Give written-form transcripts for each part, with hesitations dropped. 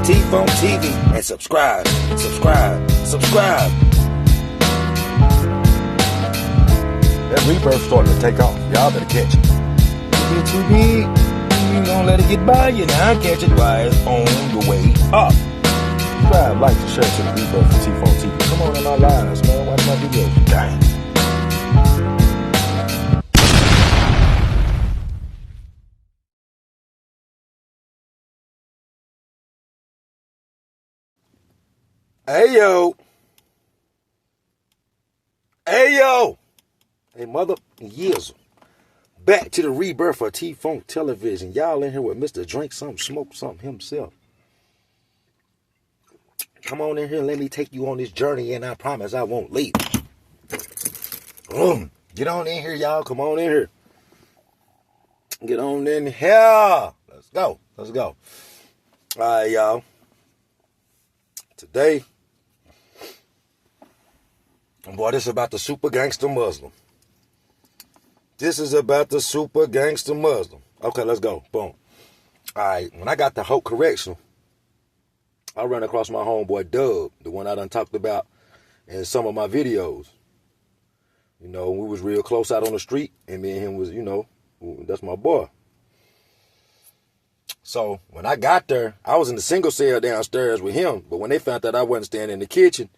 T-Funk TV and subscribe. That rebirth starting to take off. Y'all better catch it. You get too big, you gonna let it get by you. Now catch it while it's on the way up. Subscribe, like, and share to the rebirth of T-Funk TV. Come on in my lives, man. Watch my videos. Dang. Hey yo. Hey mother years. Back to the rebirth of T-Funk Television. Y'all in here with Mr. Drink Something, Smoke Something himself. Come on in here and let me take you on this journey, and I promise I won't leave. Get on in here, y'all. Come on in here. Get on in here. Let's go. All right, y'all. Today, boy, this is about the super gangster Muslim. Okay, let's go. Boom. All right, when I got to Hope Correctional, I ran across my homeboy Dub, the one I done talked about in some of my videos. You know, we was real close out on the street, and me and him was, you know, that's my boy. So when I got there, I was in the single cell downstairs with him, but when they found out I wasn't staying in the kitchen,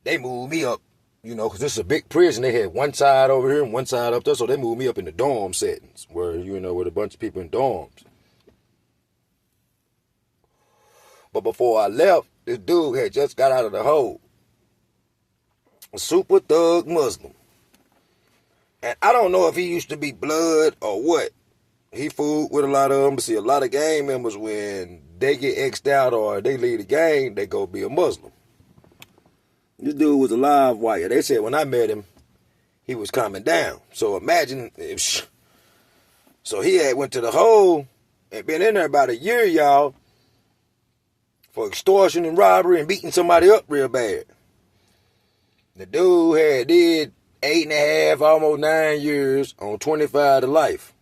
they moved me up, you know, because this is a big prison. They had one side over here and one side up there, so they moved me up in the dorm settings, where, you know, with a bunch of people in dorms. But before I left, this dude had just got out of the hole. A super thug Muslim. And I don't know if he used to be blood or what. He fooled with a lot of them. But see, a lot of gang members, when they get X'd out or they leave the gang, they go be a Muslim. This dude was a live wire. They said when I met him, he was calming down. So imagine if... So he had went to the hole and been in there about a year, y'all, for extortion and robbery and beating somebody up real bad. The dude had did 8.5, almost 9 years on 25 to life.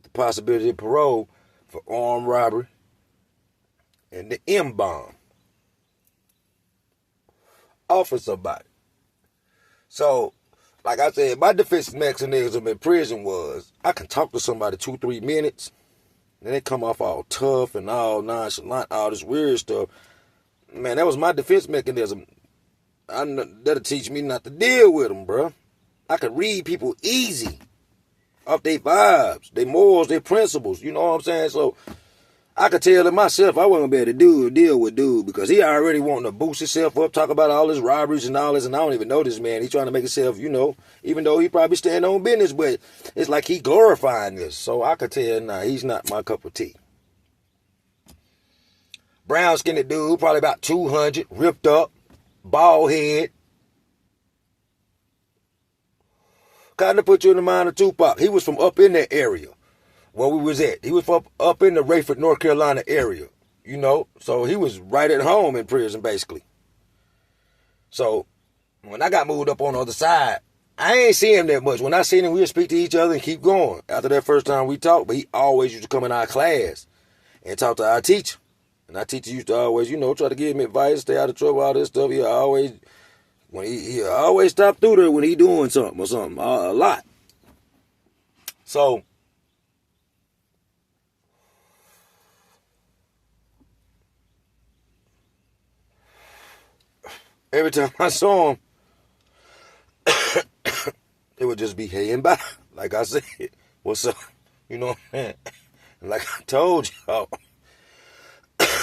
The possibility of parole for armed robbery and the M-bomb. Off of somebody. So, like I said, my defense mechanism in prison was I can talk to somebody 2-3 minutes. Then they come off all tough and all nonchalant, all this weird stuff. Man, that was my defense mechanism. That'll teach me not to deal with them, bro. I could read people easy off their vibes, their morals, their principles. You know what I'm saying? So I could tell it myself I wasn't going to be able to deal with dude because he already wanting to boost himself up, talk about all his robberies and all this, and I don't even know this man. He's trying to make himself, you know, even though he probably stand on business, but it's like he glorifying this. So I could tell, nah, he's not my cup of tea. Brown skinned dude, probably about 200, ripped up, bald head. Kind of put you in the mind of Tupac. He was from up in that area where we was at. He was from up in the Rayford, North Carolina area, you know. So he was right at home in prison, basically. So when I got moved up on the other side, I ain't see him that much. When I seen him, we would speak to each other and keep going. After that first time we talked, but he always used to come in our class and talk to our teacher. And our teacher used to always, you know, try to give him advice, stay out of trouble, all this stuff. He always stop through there when he doing something or something, a lot. So every time I saw him, it would just be hey and bye. Like I said, what's up? You know what I'm saying? Like I told y'all,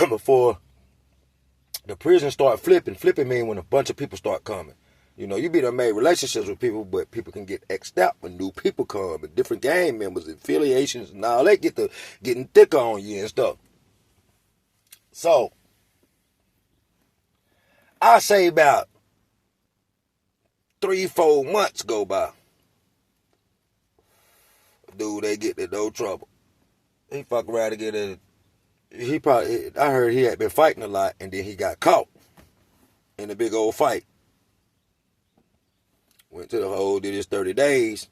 before the prison start flipping mean when a bunch of people start coming. You know, you be done made relationships with people, but people can get X'd out when new people come, and different gang members, affiliations, and all that getting thicker on you and stuff. So, I say about 3-4 months go by. Dude, they get in no trouble. He fuck around and get in. I heard he had been fighting a lot, and then he got caught in a big old fight. Went to the hole, did his 30 days.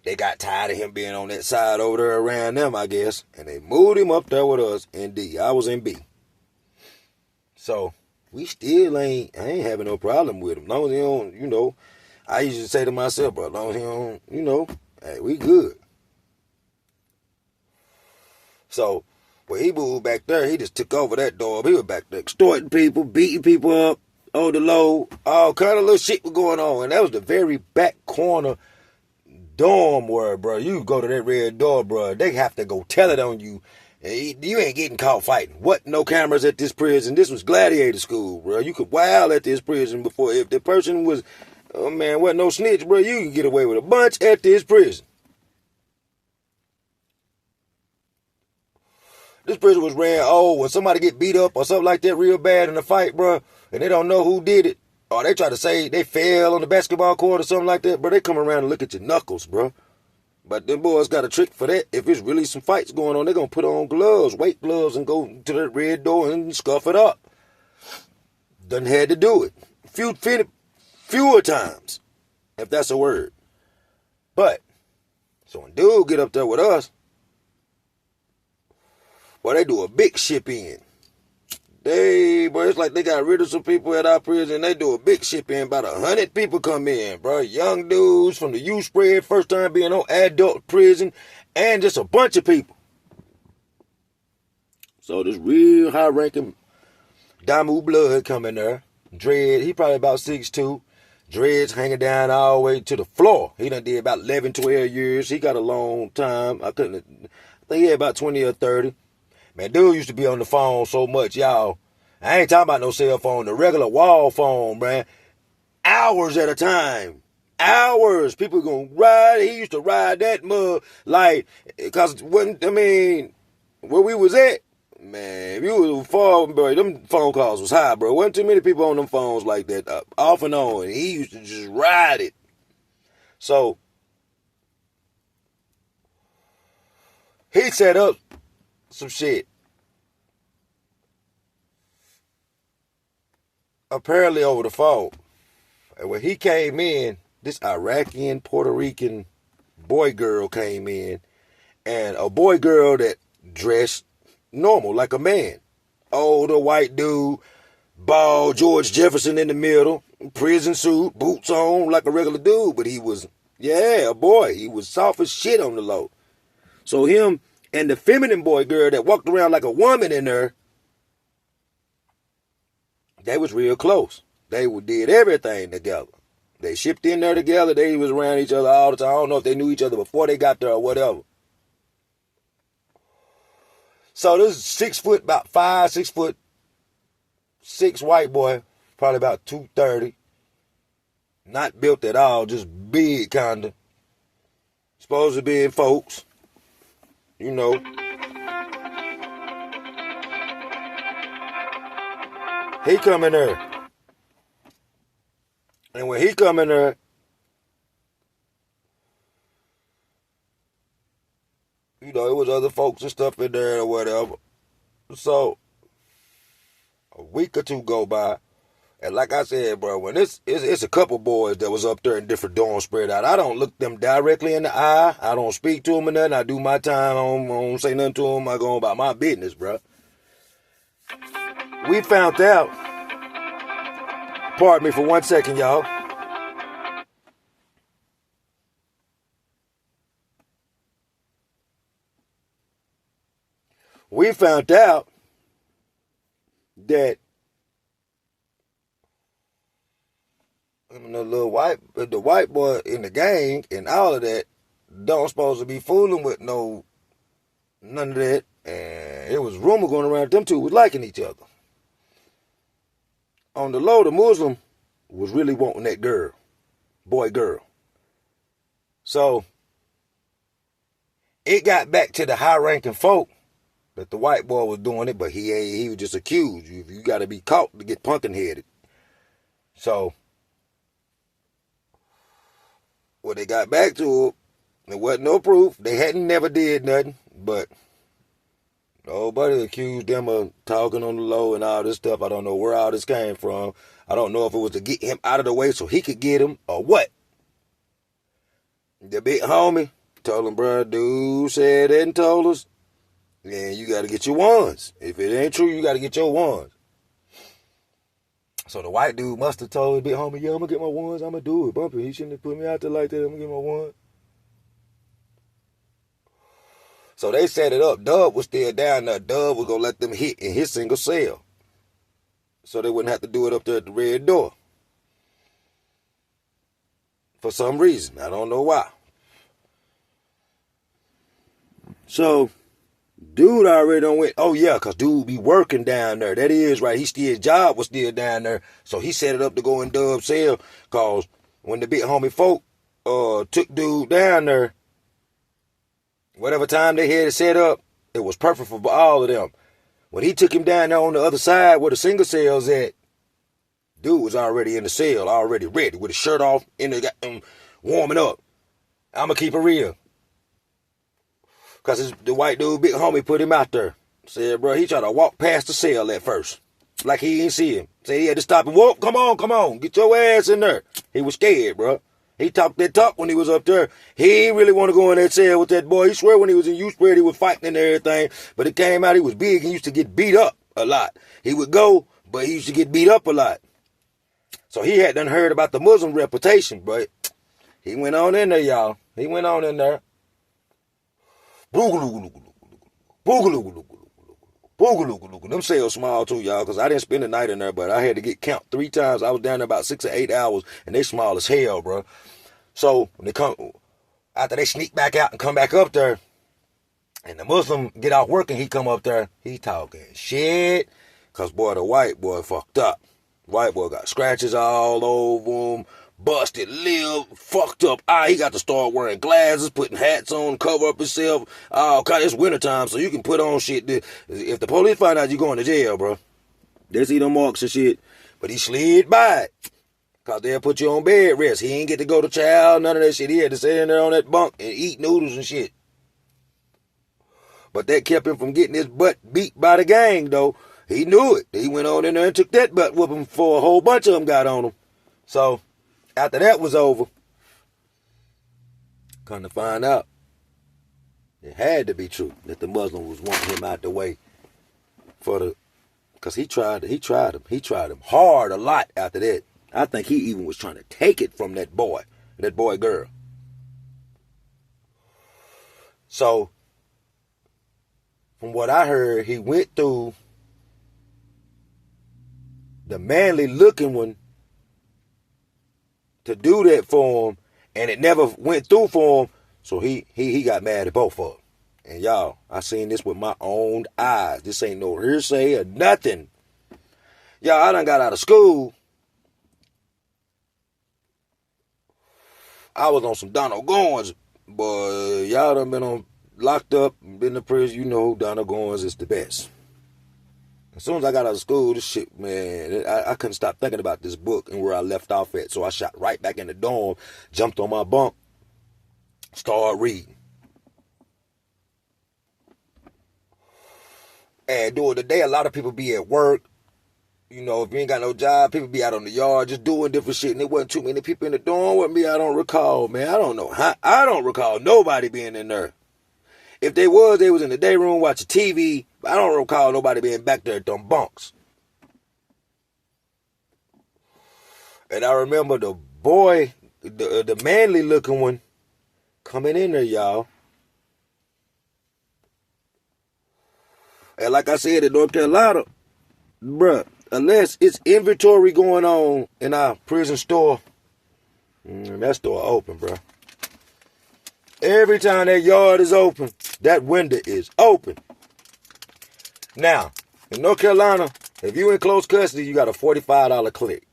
They got tired of him being on that side over there around them, I guess, and they moved him up there with us in D. I was in B. So we still I ain't having no problem with him. As long as he don't, I used to say to myself, bro, as long as he don't, hey, we good. So when he moved back there, he just took over that dorm. He was back there extorting people, beating people up on the low. All kind of little shit was going on. And that was the very back corner dorm where, bro, you go to that red door, bro, they have to go tell it on you. You ain't getting caught fighting. What? No cameras at this prison. This was gladiator school, bro. You could wild at this prison before. If the person was, wasn't no snitch, bro, you can get away with a bunch at this prison. This prison was ran, when somebody get beat up or something like that real bad in a fight, bro, and they don't know who did it, or they try to say they fell on the basketball court or something like that, bro, they come around and look at your knuckles, bro. But them boys got a trick for that. If it's really some fights going on, they're going to put on gloves, weight gloves, and go to that red door and scuff it up. Done had to do it. Fewer times, if that's a word. But, so when dude get up there with us, boy, they do a big ship in. It's like they got rid of some people at our prison. They do a big ship in. About 100 people come in, bro. Young dudes from the youth spread, first time being on adult prison, and just a bunch of people. So this real high-ranking Damu Blood coming there. Dread, he probably about 6'2". Dreads hanging down all the way to the floor. He done did about 11, 12 years. He got a long time. I think he had about 20 or 30. Man, dude used to be on the phone so much, y'all. I ain't talking about no cell phone, the regular wall phone, man. Hours at a time. Hours. People gonna ride. He used to ride that mug because where we was at, man, if you was far, bro, them phone calls was high, bro. Wasn't too many people on them phones like that, off and on. And he used to just ride it. So, he set up some shit. Apparently over the phone. And when he came in, this Iraqi Puerto Rican boy girl came in. And a boy girl that dressed normal, like a man. Older white dude, bald, George Jefferson in the middle, prison suit, boots on, like a regular dude. But he was, a boy. He was soft as shit on the low. So him and the feminine boy girl that walked around like a woman in there, they was real close. They did everything together. They shipped in there together. They was around each other all the time. I don't know if they knew each other before they got there or whatever. So this about 6'6" white boy, probably about 230. Not built at all, just big kinda. Supposed to be in folks. He come in there. And when he come in there, it was other folks and stuff in there or whatever. So, a week or two go by. And like I said, bro, when it's a couple boys that was up there in different dorms spread out. I don't look them directly in the eye. I don't speak to them or nothing. I do my time. I don't say nothing to them. I go about my business, bro. We found out. Pardon me for 1 second, y'all. We found out that the white boy in the gang and all of that don't supposed to be fooling with none of that. And it was rumor going around them two was liking each other. On the low, the Muslim was really wanting that boy-girl. So, it got back to the high-ranking folk that the white boy was doing it, but he was just accused. You got to be caught to get pumpkin-headed. So, when they got back to it, there wasn't no proof. They hadn't never did nothing, but nobody accused them of talking on the low and all this stuff. I don't know where all this came from. I don't know if it was to get him out of the way so he could get him or what. The big homie told him, bro, dude said that and told us, and you got to get your ones. If it ain't true, you got to get your ones. So the white dude must have told the big homie, yeah, I'm going to get my ones. I'm going to do it. Bumpy, he shouldn't have put me out there like that. I'm going to get my ones. So they set it up. Dub was still down there. Dub was going to let them hit in his single cell. So they wouldn't have to do it up there at the red door. For some reason. I don't know why. So, dude already done went, oh yeah, because dude be working down there. That is right. His job was still down there. So he set it up to go in Dub's cell. Because when the big homie folk took dude down there, whatever time they had it set up, it was perfect for all of them. When he took him down there on the other side where the single cell's at, dude was already in the cell, already ready, with his shirt off, in the warming up. I'ma keep it real. Because the white dude, big homie, put him out there. Said, bro, he tried to walk past the cell at first. Like he didn't see him. Said he had to stop him. Whoa, come on. Get your ass in there. He was scared, bro. He talked that talk when he was up there. He didn't really want to go in that cell with that boy. He swear when he was in youth spread, he was fighting and everything. But it came out he was big. He used to get beat up a lot. He would go, but he used to get beat up a lot. So he had done heard about the Muslim reputation, but he went on in there, y'all. He went on in there. Them cells small too, y'all, because I didn't spend the night in there, but I had to get count 3 times. I was down there about 6 or 8 hours, and they small as hell, bro. So when they come, after they sneak back out and come back up there, and the Muslim get off work and he come up there, he talking shit, because, boy, the white boy fucked up. White boy got scratches all over him, busted lip, fucked up eye. He got to start wearing glasses, putting hats on, cover up himself. Oh, God, it's wintertime, so you can put on shit. If the police find out, you going to jail, bro. They see them marks and shit. But he slid by it, because they'll put you on bed rest. He ain't get to go to chow, none of that shit. He had to sit in there on that bunk and eat noodles and shit. But that kept him from getting his butt beat by the gang, though. He knew it. He went on in there and took that butt whooping before a whole bunch of them got on him. So, after that was over, come to find out, it had to be true that the Muslim was wanting him out the way because he tried him hard a lot after that. I think he even was trying to take it from that boy girl. So, from what I heard, he went through the manly looking one to do that for him, and it never went through for him, so he got mad at both of them. And y'all, I seen this with my own eyes. This ain't no hearsay or nothing. Y'all, I done got out of school. I was on some Donald Goins, but y'all done been locked up, been in prison. You know Donald Goins is the best. As soon as I got out of school, this shit, man, I couldn't stop thinking about this book and where I left off at. So I shot right back in the dorm, jumped on my bunk, started reading. And during the day, a lot of people be at work. You know, if you ain't got no job, people be out on the yard just doing different shit. And there wasn't too many people in the dorm with me. I don't recall, man. I don't know. I don't recall nobody being in there. If they was in the day room watching TV. I don't recall nobody being back there at them bunks. And I remember the boy, the manly looking one, coming in there, y'all. And like I said, in North Carolina, bruh, unless it's inventory going on in our prison store, that store open, bruh. Every time that yard is open, that window is open. Now, in North Carolina, if you in close custody, you got a $45 click.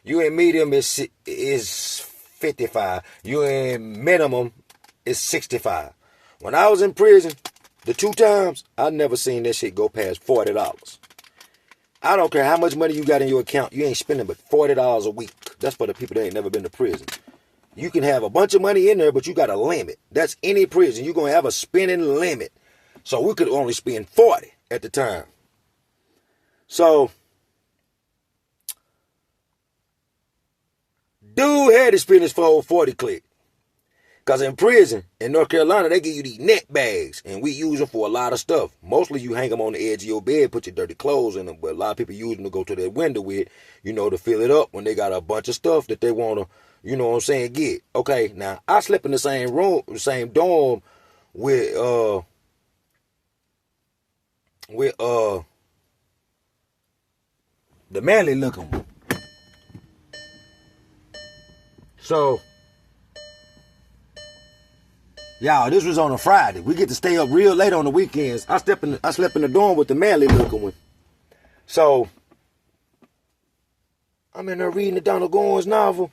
You in medium is $55. You in minimum is $65. When I was in prison, the 2 times, I never seen that shit go past $40. I don't care how much money you got in your account, you ain't spending but $40 a week. That's for the people that ain't never been to prison. You can have a bunch of money in there, but you got a limit. That's any prison. You're going to have a spending limit. So we could only spend 40 at the time. So, dude had to spend his full 40 click. Because in prison, in North Carolina, they give you these net bags, and we use them for a lot of stuff. Mostly you hang them on the edge of your bed, put your dirty clothes in them, but a lot of people use them to go to their window with, to fill it up when they got a bunch of stuff that they want to, get. Okay, now, I slept in the same room, the same dorm with the manly looking one. So, y'all, this was on a Friday. We get to stay up real late on the weekends. I slept in the dorm with the manly looking one. So, I'm in there reading the Donald Goins novel.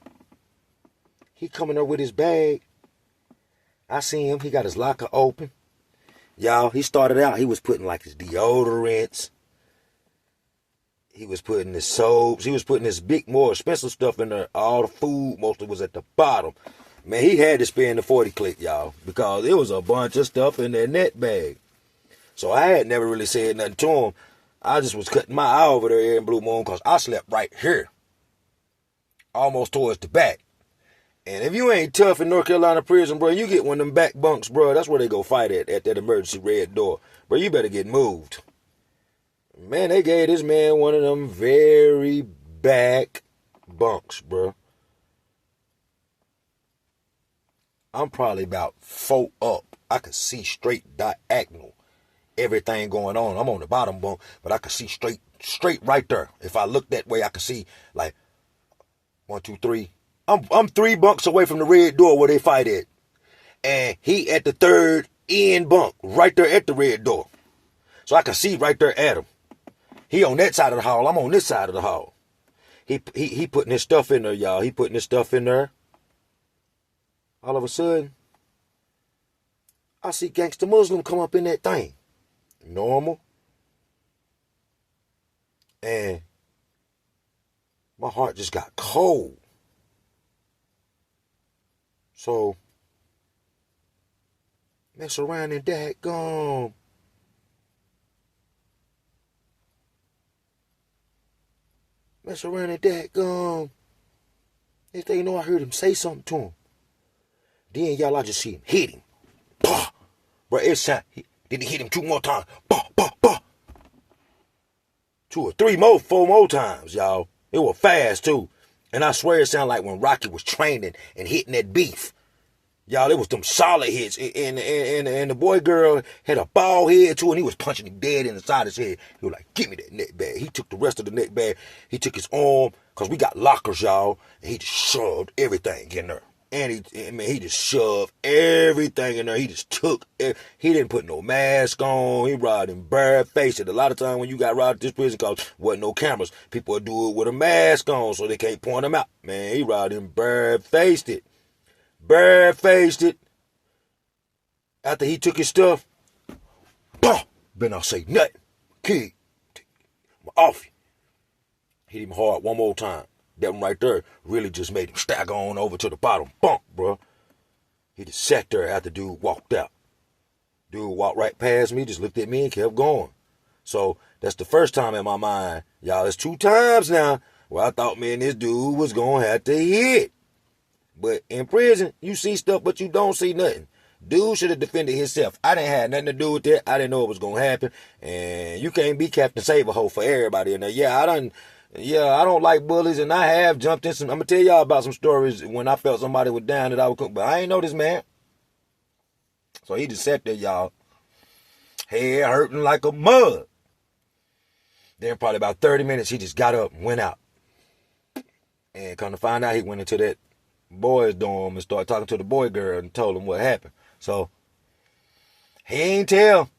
He coming there with his bag. I see him. He got his locker open. Y'all, he started out, he was putting like his deodorants. He was putting his soaps. He was putting his big, more expensive stuff in there. All the food mostly was at the bottom. Man, he had to spend the 40 click, y'all, because it was a bunch of stuff in that net bag. So I had never really said nothing to him. I just was cutting my eye over there in Blue Moon because I slept right here, almost towards the back. And if you ain't tough in North Carolina prison, bro, you get one of them back bunks, bro. That's where they go fight at that emergency red door. Bro, you better get moved. Man, they gave this man one of them very back bunks, bro. I'm probably about 4 up. I could see straight diagonal everything going on. I'm on the bottom bunk, but I could see straight right there. If I look that way, I could see like 1, 2, 3. I'm 3 bunks away from the red door where they fight at. And he at the 3rd end bunk, right there at the red door. So I can see right there at him. He on that side of the hall. I'm on this side of the hall. He putting his stuff in there, y'all. He putting his stuff in there. All of a sudden, I see Gangsta Muslim come up in that thing. Normal. And my heart just got cold. So, mess around and dadgum. Mess around and dadgum. Next thing you know, I heard him say something to him. Then, y'all, I just see him hit him. Bah! Bro, it's time. Then he hit him 2 more times. Bah, bah, bah. 2 or 3 more, 4 more times, y'all. It was fast, too. And I swear it sounded like when Rocky was training and hitting that beef. Y'all, it was them solid hits. And the boy girl had a bald head, too, and he was punching him dead in the side of his head. He was like, give me that neck bag. He took the rest of the neck bag. He took his arm, because we got lockers, y'all, and he just shoved everything in there. And he just shoved everything in there. He just took it. He didn't put no mask on. He robbed him barefaced. A lot of times when you got robbed at this prison, because wasn't no cameras, people would do it with a mask on so they can't point him out. Man, he robbed him barefaced it. Barefaced it. After he took his stuff, bah, better not say nothing. Kid, I'm off you. Hit him hard one more time. That one right there really just made him stagger on over to the bottom bunk, bro. He just sat there after dude walked out. Dude walked right past me, just looked at me and kept going. So that's the first time in my mind, y'all, it's 2 times now where I thought, man, this dude was going to have to hit. But in prison, you see stuff, but you don't see nothing. Dude should have defended himself. I didn't have nothing to do with that. I didn't know it was going to happen. And you can't be Captain Save-A-Ho for everybody in there. I don't like bullies, and I have jumped in some. I'm going to tell y'all about some stories when I felt somebody was down that I would cook, but I ain't know this man. So he just sat there, y'all, head hurting like a mud. Then probably about 30 minutes, he just got up and went out. And come to find out, he went into that boys' dorm and started talking to the boy girl and told him what happened. So he ain't tell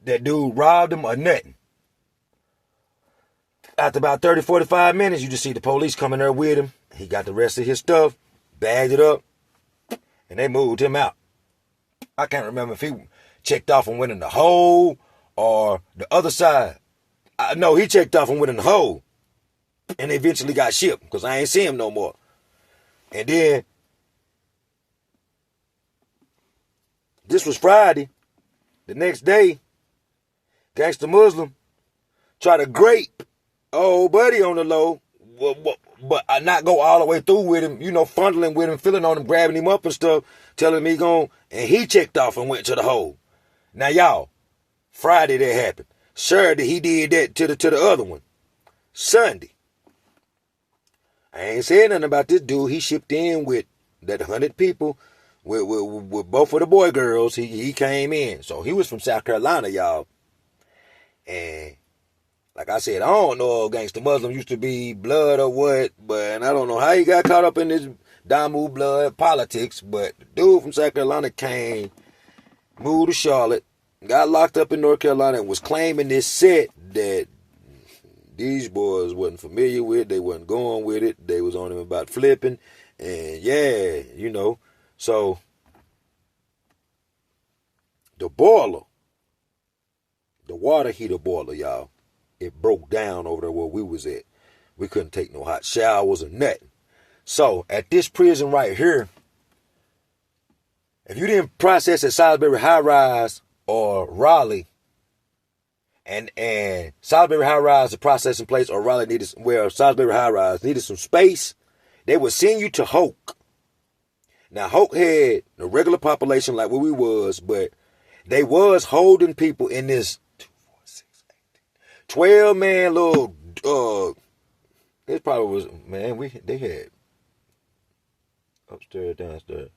that dude robbed him or nothing. After about 30, 45 minutes, you just see the police coming there with him. He got the rest of his stuff, bagged it up, and they moved him out. I can't remember if he checked off and went in the hole or the other side. No, he checked off and went in the hole and eventually got shipped because I ain't see him no more. And then, this was Friday. The next day, Gangsta Muslim tried to grape old buddy on the low but I not go all the way through with him, fondling with him, feeling on him, grabbing him up and stuff, telling me and he checked off and went to the hole. Now y'all, Friday that happened. Saturday he did that to the other one. Sunday, I ain't saying nothing about this dude. He shipped in with that 100 people with both of the boy girls. He came in, so he was from South Carolina, y'all. And like I said, I don't know if Gangsta Muslim used to be blood or what, but I don't know how he got caught up in this Damu blood politics. But the dude from South Carolina came, moved to Charlotte, got locked up in North Carolina, and was claiming this set that these boys wasn't familiar with. They wasn't going with it. They was on him about flipping. And yeah, So the boiler, the water heater boiler, y'all, it broke down over there where we was at. We couldn't take no hot showers or nothing. So at this prison right here, if you didn't process at Salisbury High Rise or Raleigh, and Salisbury High Rise, the processing place, or Raleigh Salisbury High Rise needed some space, they would send you to Hoke. Now Hoke had the regular population like where we was, but they was holding people in this 12-man little, it probably was, man, they had upstairs, downstairs.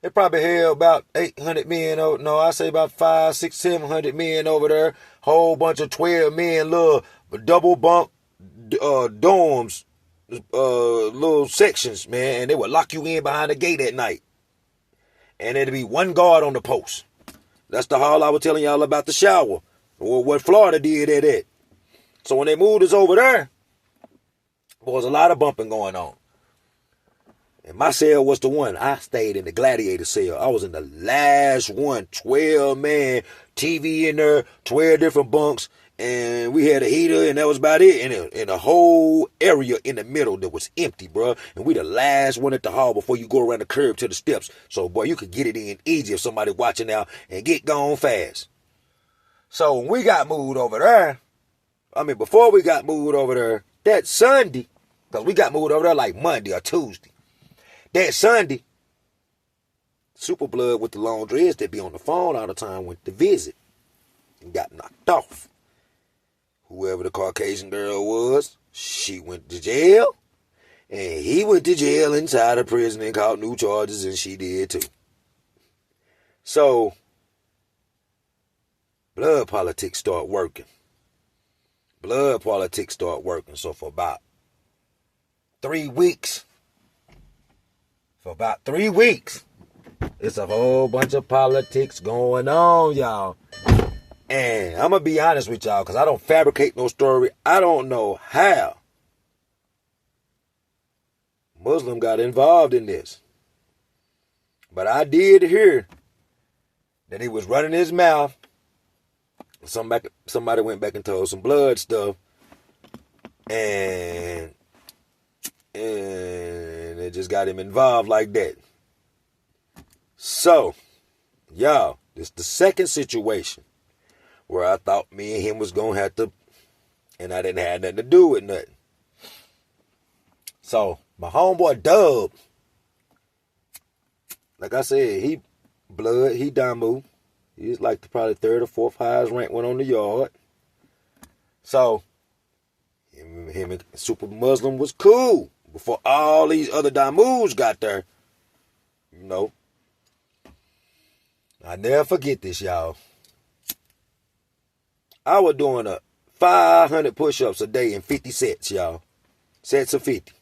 It probably held about 800 men. No, I say about 500, 600, 700 men over there. Whole bunch of 12 men, little double bunk dorms, little sections, man. And they would lock you in behind the gate at night. And there'd be one guard on the post. That's the hall I was telling y'all about the shower, or what Florida did at it. So when they moved us over there was a lot of bumping going on. And my cell was the one. I stayed in the gladiator cell. I was in the last one. 12-man, TV in there, 12 different bunks. And we had a heater, and that was about it. And a whole area in the middle that was empty, bro. And we the last one at the hall before you go around the curb to the steps. So, boy, you could get it in easy if somebody watching out and get gone fast. So when we got moved over there, before we got moved over there, that Sunday, because we got moved over there like Monday or Tuesday. That Sunday, Super Blood with the long dreads that be on the phone all the time went to visit and got knocked off. Whoever the Caucasian girl was, she went to jail, and he went to jail inside of prison and caught new charges, and she did too. So, blood politics start working. So for about 3 weeks, it's a whole bunch of politics going on, y'all. And I'm going to be honest with y'all, because I don't fabricate no story. I don't know how Muslim got involved in this. But I did hear that he was running his mouth. Somebody went back and told some blood stuff. And it just got him involved like that. So, y'all, this is the second situation where I thought me and him was going to have to, and I didn't have nothing to do with nothing. So, my homeboy Dub, like I said, he Damu. He's like the probably third or fourth highest ranked one on the yard. So, him and Super Muslim was cool before all these other Damus got there. I never forget this, y'all. I was doing 500 push-ups a day in 50 sets, y'all. Sets of 50.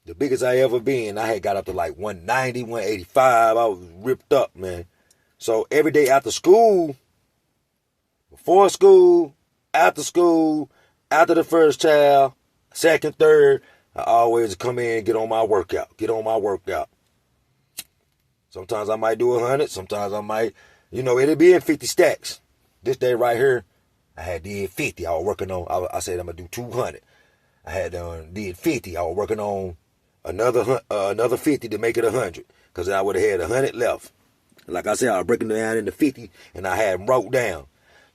The biggest I ever been, I had got up to like 190, 185. I was ripped up, man. So every day after school, before school, after school, after the first child, second, third, I always come in and get on my workout. Sometimes I might do 100. Sometimes I might, it'll be in 50 stacks. This day right here, I had did 50. I was working on, I said I'm going to do 200. I had did 50. I was working on another 50 to make it 100. Because I would have had 100 left. Like I said, I was breaking it down into 50, and I had them wrote down.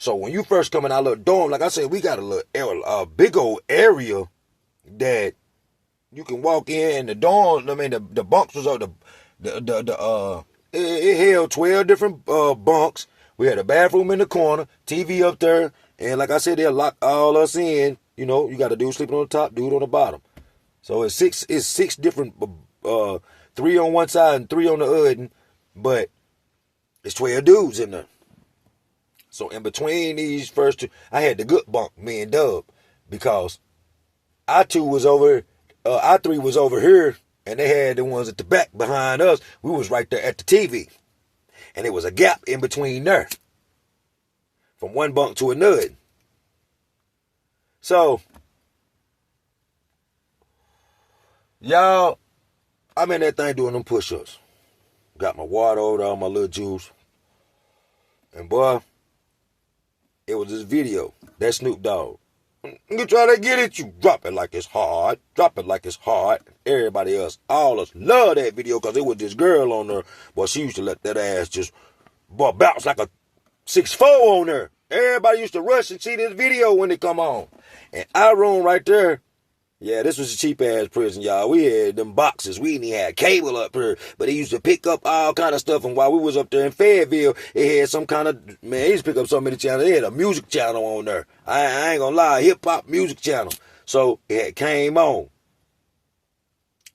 So when you first come in our little dorm, like I said, we got a big old area that you can walk in, and the dorm, I mean, the bunks was on it held 12 different bunks. We had a bathroom in the corner, TV up there, and like I said, they'll lock all us in. You know, you got a dude sleeping on the top, dude on the bottom. So it's six different, 3 on one side and 3 on the other, but it's 12 dudes in there. So in between these first two, I had the good bunk, me and Dub, because our 3 was over here, and they had the ones at the back behind us. We was right there at the TV, and there was a gap in between there, from one bunk to another. So, y'all, I'm in that thing doing them push-ups. Got my water over there, all my little juice, and boy, it was this video, that Snoop Dogg. You try to get it, you drop it like it's hard. Drop it like it's hard. Everybody else, all us, love that video because it was this girl on there. Boy, she used to let that ass just bounce like a 6'4" on her. Everybody used to rush and see this video when it come on. And our room right there, yeah, this was a cheap-ass prison, y'all. We had them boxes. We didn't even have cable up here. But they used to pick up all kind of stuff. And while we was up there in Fayetteville, it had some kind of, man, they used to pick up so many channels. They had a music channel on there. I ain't gonna lie, hip-hop music channel. So it had came on.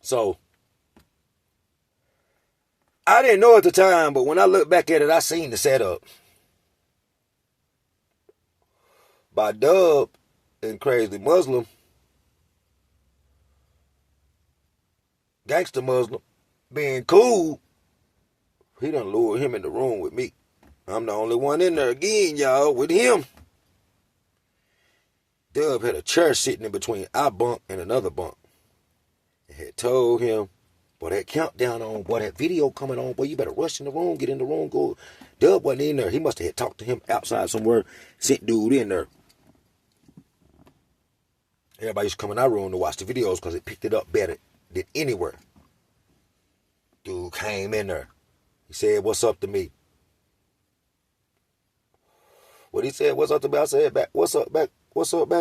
So I didn't know at the time, but when I look back at it, I seen the setup. By Dub and Crazy Muslim, Gangster Muslim, being cool, he done lured him in the room with me. I'm the only one in there again, y'all, with him. Dub had a chair sitting in between our bunk and another bunk. And had told him, boy, that countdown on, boy, that video coming on, boy, you better rush in the room, get in the room, go. Dub wasn't in there. He must have had talked to him outside somewhere, sent dude in there. Everybody used to come in our room to watch the videos because it picked it up better than anywhere. Dude came in there. He said, what's up to me? What he said, what's up to me? I said back, what's up back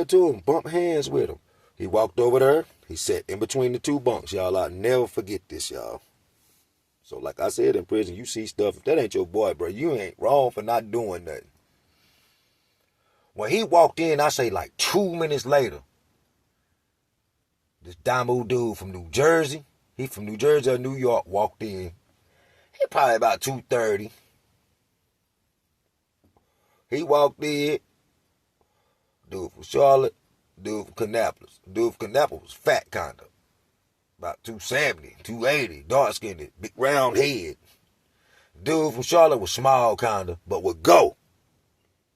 to him? Bump hands with him. He walked over there. He sat in between the 2 bunks, y'all. I'll never forget this, y'all. So like I said, in prison, you see stuff. If that ain't your boy, bro, you ain't wrong for not doing nothing. When he walked in, I say like 2 minutes later, this Damu dude from New Jersey, he from New Jersey or New York, walked in. He probably about 2:30. He walked in. Dude from Charlotte, dude from Kannapolis. Dude from Kannapolis was fat kind of. About 270, 280, dark-skinned, big round head. Dude from Charlotte was small kind of, but would go.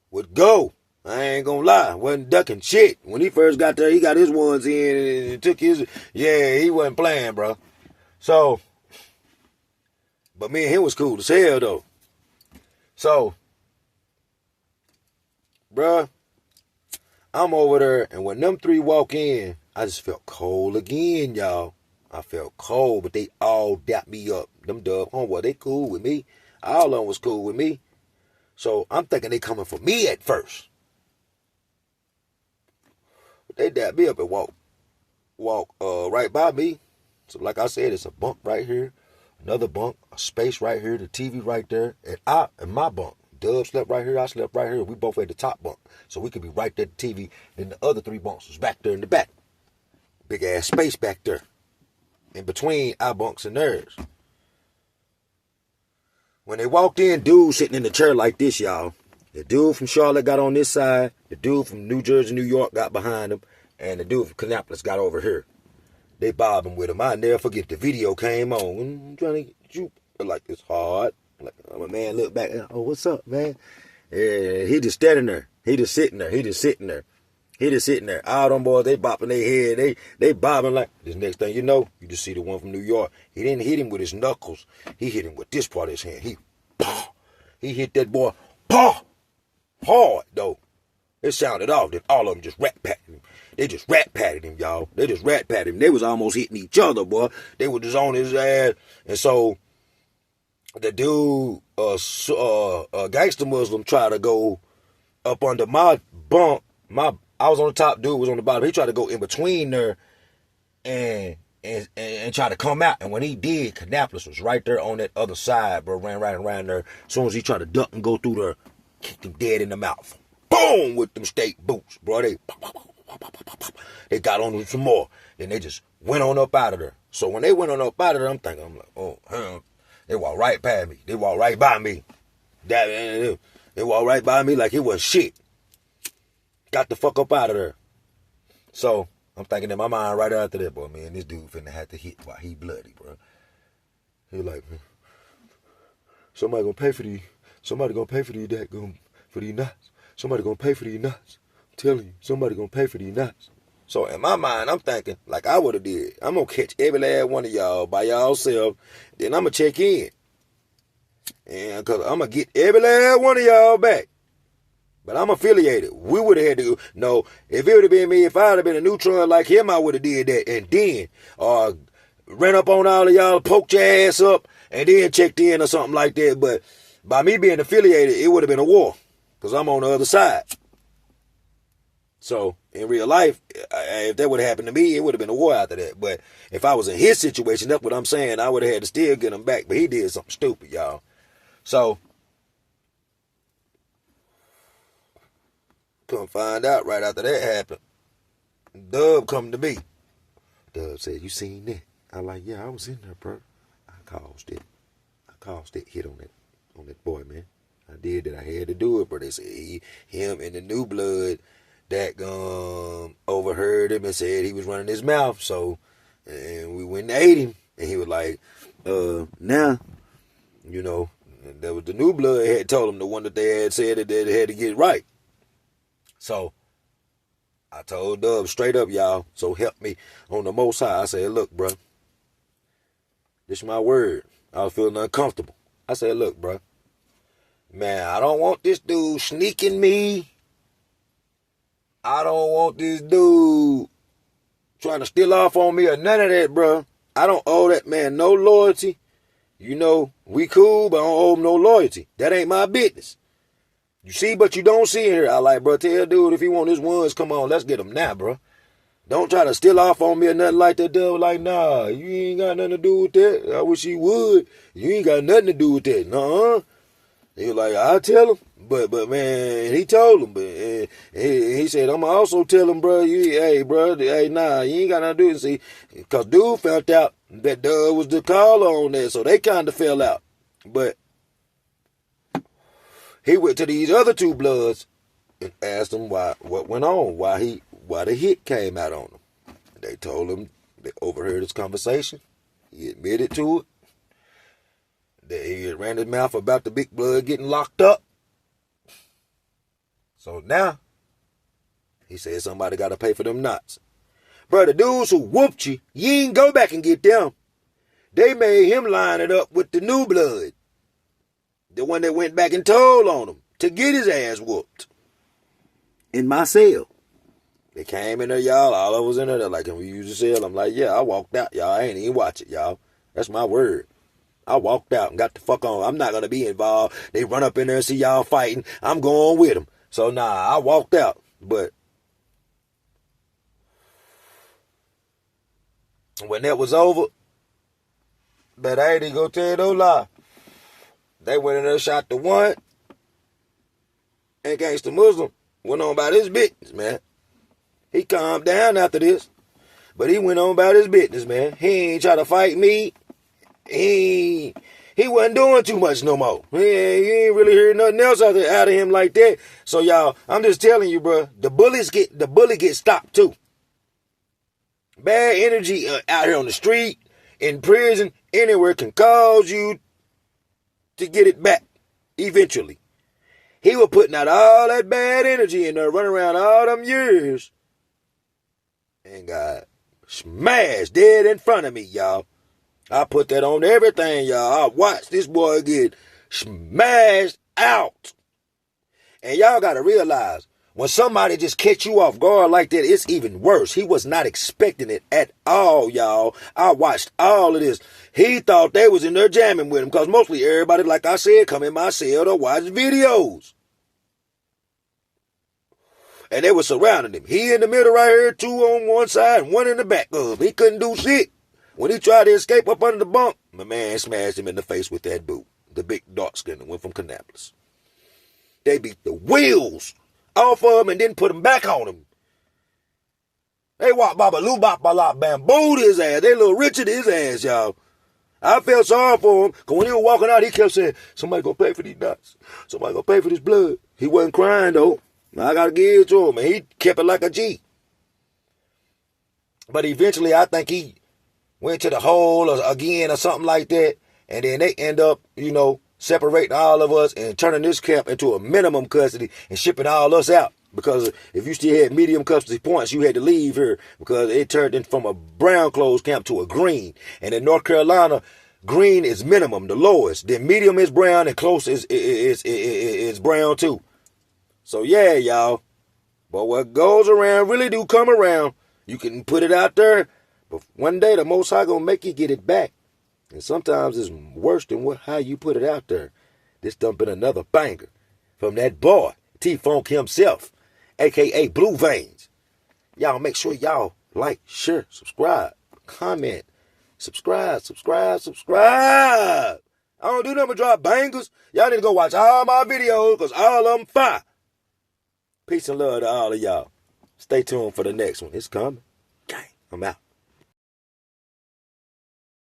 Would go. I ain't gonna lie, wasn't ducking shit. When he first got there, he got his ones in and took his, yeah, he wasn't playing, bro. So, but me and him was cool as hell, though. So, bruh, I'm over there, and when them 3 walk in, I just felt cold again, y'all. I felt cold, but they all dapped me up. Them Dub homeboy, they cool with me. All of them was cool with me. So, I'm thinking they coming for me at first. They dapped me up and walk right by me. So like I said, it's a bunk right here, another bunk, a space right here, the TV right there, and my bunk. Dub slept right here, I slept right here. We both had the top bunk. So we could be right there at the TV. Then the other 3 bunks was back there in the back. Big ass space back there. In between our bunks and theirs. When they walked in, dude sitting in the chair like this, y'all. The dude from Charlotte got on this side. The dude from New Jersey, New York got behind him. And the dude from Kannapolis got over here. They bobbing with him. I never forget the video came on. I'm trying to get you. Like, it's hard. Like, my man look back. Oh, what's up, man? Yeah, he just standing there. He just sitting there. He just sitting there. All them boys, they bopping their head. They bobbing like. This next thing you know, you just see the one from New York. He didn't hit him with his knuckles. He hit him with this part of his hand. He hit that boy. Hard, though. It sounded off. Then all of them just rat-patted him. They just rat-patted him, y'all. They just rat-patted him. They was almost hitting each other, boy. They were just on his ass. And so, the dude, Gangster Muslim, tried to go up under my bunk. I was on the top, dude was on the bottom. He tried to go in between there and try to come out. And when he did, Canapolis was right there on that other side, bro. Ran right around there. As soon as he tried to duck and go through there, kicked him dead in the mouth. Boom! With them state boots, bro. They got on him some more. Then they just went on up out of there. So when they went on up out of there, I'm like, oh, they walked right past me. They walked right by me. They walked right by me like it was shit. Got the fuck up out of there. So I'm thinking in my mind right after that, boy, man, this dude finna have to hit while he bloody, bro. He like, man, somebody gonna pay for these. Somebody gonna pay for these for these nuts. Somebody gonna pay for these nuts. I'm telling you, somebody gonna pay for these nuts. So in my mind, I'm thinking, like I would have did, I'm gonna catch every last one of y'all by y'allself, then I'm gonna check in. And cause I'm gonna get every last one of y'all back. But I'm affiliated. We would have had to no, if it would have been me, if I would have been a neutron like him, I would have did that. And then ran up on all of y'all, poked your ass up, and then checked in or something like that. But by me being affiliated, it would have been a war. Because I'm on the other side. So, in real life, if that would have happened to me, it would have been a war after that. But if I was in his situation, that's what I'm saying, I would have had to still get him back. But he did something stupid, y'all. So, come find out right after that happened. Dub come to me. Dub said, you seen that? I like, yeah, I was in there, bro. I caused it. Hit on that boy, man. I did that. I had to do it, but they said him and the new blood that overheard him and said he was running his mouth. So, and we went and ate him, and he was like, now, you know, that was the new blood had told him, the one that they had said that they had to get right. So, I told Dub straight up, y'all, so help me on the Most High. I said, look, bro, this is my word. I was feeling uncomfortable. I said, look, bro, man, I don't want this dude sneaking me. I don't want this dude trying to steal off on me or none of that, bro. I don't owe that man no loyalty. You know, we cool, but I don't owe him no loyalty. That ain't my business. You see, but you don't see here. I like, bro, tell dude if he want his ones, come on, let's get him now, bro. Don't try to steal off on me or nothing like that. Dude, like, nah, you ain't got nothing to do with that. I wish he would. You ain't got nothing to do with that. Nuh-uh. He was like, I'll tell him. But man, he told him. But he said, I'm also tell him, bro, hey, nah, you ain't got nothing to do with it. See, because dude found out that Doug was the caller on that, so they kind of fell out. But he went to these other two bloods and asked them what went on, why the hit came out on him. They told him they overheard his conversation. He admitted to it. That he had ran his mouth about the big blood getting locked up. So now, he said somebody got to pay for them nuts. Bro, the dudes who whooped you, you ain't go back and get them. They made him line it up with the new blood. The one that went back and told on him to get his ass whooped. In my cell. They came in there, y'all. All of us in there. They're like, can we use the cell? I'm like, yeah, I walked out, y'all. I ain't even watch it, y'all. That's my word. I walked out and got the fuck on. I'm not going to be involved. They run up in there and see y'all fighting. I'm going with them. So, nah, I walked out. But when that was over, but I ain't even going to tell you no lie. They went in there, shot the one, and Gangsta Muslim went on about his business, man. He calmed down after this, but he went on about his business, man. He ain't try to fight me. He wasn't doing too much no more. He ain't really heard nothing else out of him like that. So y'all, I'm just telling you, bro, the bully get stopped too. Bad energy out here on the street, in prison, anywhere can cause you to get it back eventually. He was putting out all that bad energy in there, running around all them years, and got smashed dead in front of me, y'all. I put that on everything, y'all. I watched this boy get smashed out. And y'all got to realize, when somebody just catch you off guard like that, it's even worse. He was not expecting it at all, y'all. I watched all of this. He thought they was in there jamming with him, because mostly everybody, like I said, come in my cell to watch videos. And they were surrounding him. He in the middle right here, 2 on one side and 1 in the back of him. He couldn't do shit. When he tried to escape up under the bunk, my man smashed him in the face with that boot. The big dark skin that went from Kannapolis. They beat the wheels off of him and then put him back on him. They walked baba loo bop bambooed his ass. They little Richard his ass, y'all. I felt sorry for him, because when he was walking out, he kept saying, somebody gonna pay for these nuts. Somebody gonna pay for this blood. He wasn't crying, though. I gotta give it to him, and he kept it like a G. But eventually, I think he went to the hole again or something like that, and then they end up, separating all of us and turning this camp into a minimum custody and shipping all us out. Because if you still had medium custody points, you had to leave here, because it turned in from a brown closed camp to a green. And in North Carolina, green is minimum, the lowest. Then medium is brown, and close is brown too. So yeah, y'all. But what goes around really do come around. You can put it out there, but one day the Most High gonna make you get it back. And sometimes it's worse than how you put it out there. This done been another banger from that boy, T-Funk himself, a.k.a. Blue Veins. Y'all make sure y'all like, share, subscribe, comment, subscribe. I don't do nothing but drop bangers. Y'all need to go watch all my videos, because all of them fire. Peace and love to all of y'all. Stay tuned for the next one. It's coming. Gang, I'm out.